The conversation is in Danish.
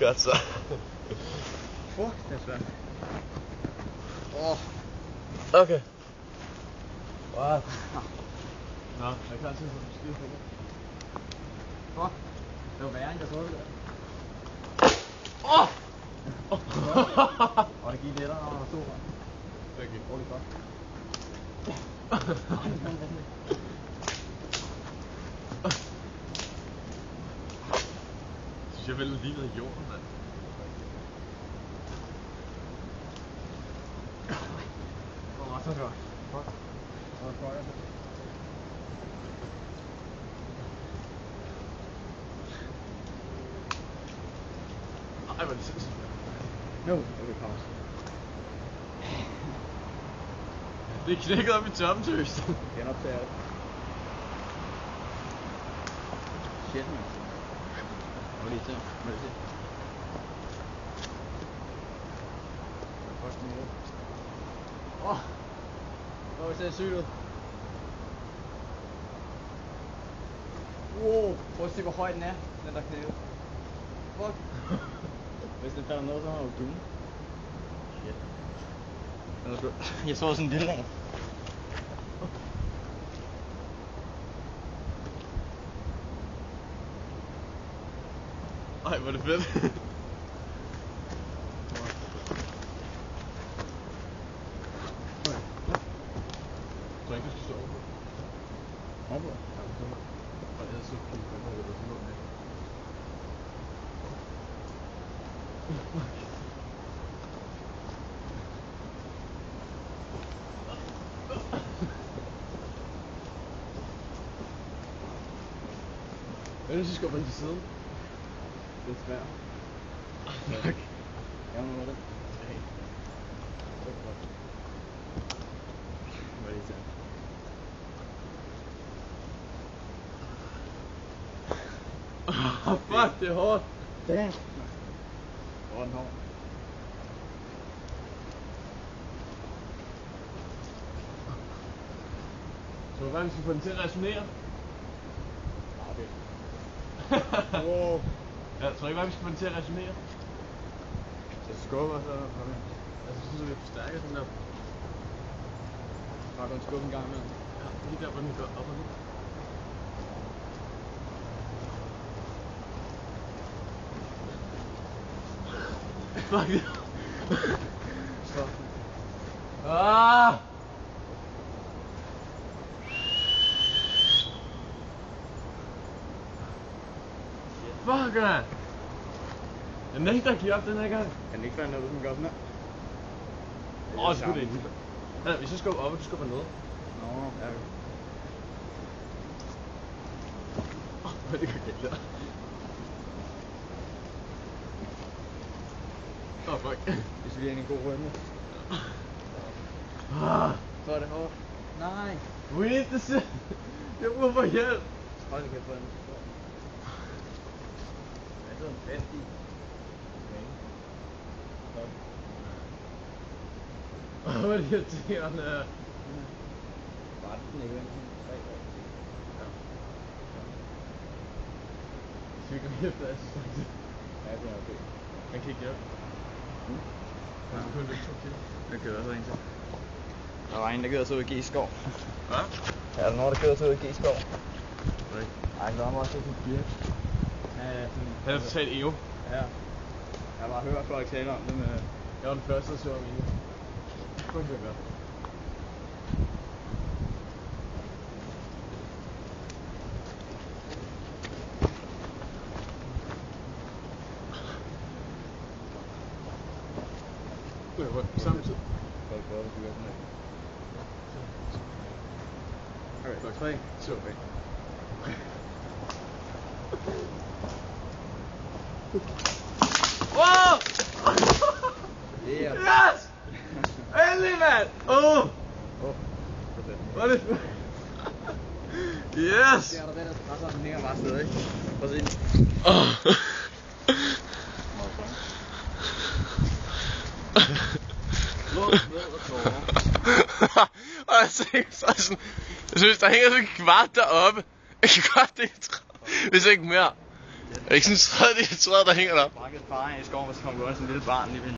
Godt så. Fuck, det er svært. Okay. Wow. Nå, jeg kan altid få en skide fingre. Fuck, det var værre end jeg troede det der. Og det gik lettere, når der stod der. Det gik Ordentligt godt. synes jeg vel lige ned i jorden, mand. Så er det godt. Fuck. Så er det godt. Ej, hvor er det sindssygt. Nu, okay, pause. Det er knækket op i toppen, tøs. Genoptager det. Shit, man. Må lige til. Må lige til. Fuck den måde. Hvor ser det sygt ud. Wow, prøv at se hvor høj den er, den der knævet. Fuck. Hvis den falder noget, så har du dum. Shit. Jeg så sådan en lille en. Ej, hvor er det fedt. Så ikke, du skal stå over. Oppe? Ja, så må. Og ellers så kan du komme over, eller så må med. Jeg synes, jeg skal op ind til siden. Det er svært. Tak. Jeg må det. Hey. Hvad er det til? Fuck, det er hårdt. Damn. Hvor er den hård? Så hvad, vi skal få den til at resonere? Okay. Wow. Ja, tror ikke, hvad vi skal få den til at resonere? Så skubber så. Okay. Altså, så synes vi forstærker den der. Har du en skub en gang imellem? Ja, lige der, hvor den går op og ned. Fuck det. Stop. Ah! Fuck, man! Jeg nægter at give op den her gang. Kan den ikke falde ned, hvis man gør sådan her? Så kunne det ikke. Ja, hvis jeg skubber op, og du skubber ned. Nå, ja. Hvad det går galt der? Fuck. Hvis vi er en god runde. Så er det hårdt. Nej. Wait, det er... Jeg bruger for hjælp. Hold kæft på den. Jeg er sådan fast i. Hvor er det irriterende. Var den ikke en 3 år? Ja. Skal vi gå helt plads, faktisk? Ja, det er okay. Han kan ikke hjælpe. Han kan kun løbe 2 kilo. Jeg kører så en til. Der var en, der gider sig ud i G-skov. Hvad? Ja, der er nogen, der gider sig ud i G-skov. Nej. Ej, der var også lidt dyrt. Han har totalt EO. Ja. Jeg har bare hørt folk tale om det med... Jeg var den første, der så om EO. Fuck, det er godt. Samtidig. Folk prøver at bygge sådan her. Okay, blok 3. Så væk. Wow! Yeah. Yes! Endelig, mand! Åh! Hvor er det? Yes! Ser du det der presser, den hænger bare stadig, ikke? Prøv at se. Og jeg synes, der hænger sådan en kvart deroppe. En kvart, det er hvis ikke mere. Er det ikke sådan en træde der hænger der? Brækket far i skoven, og så kom der også en lille barn lige ved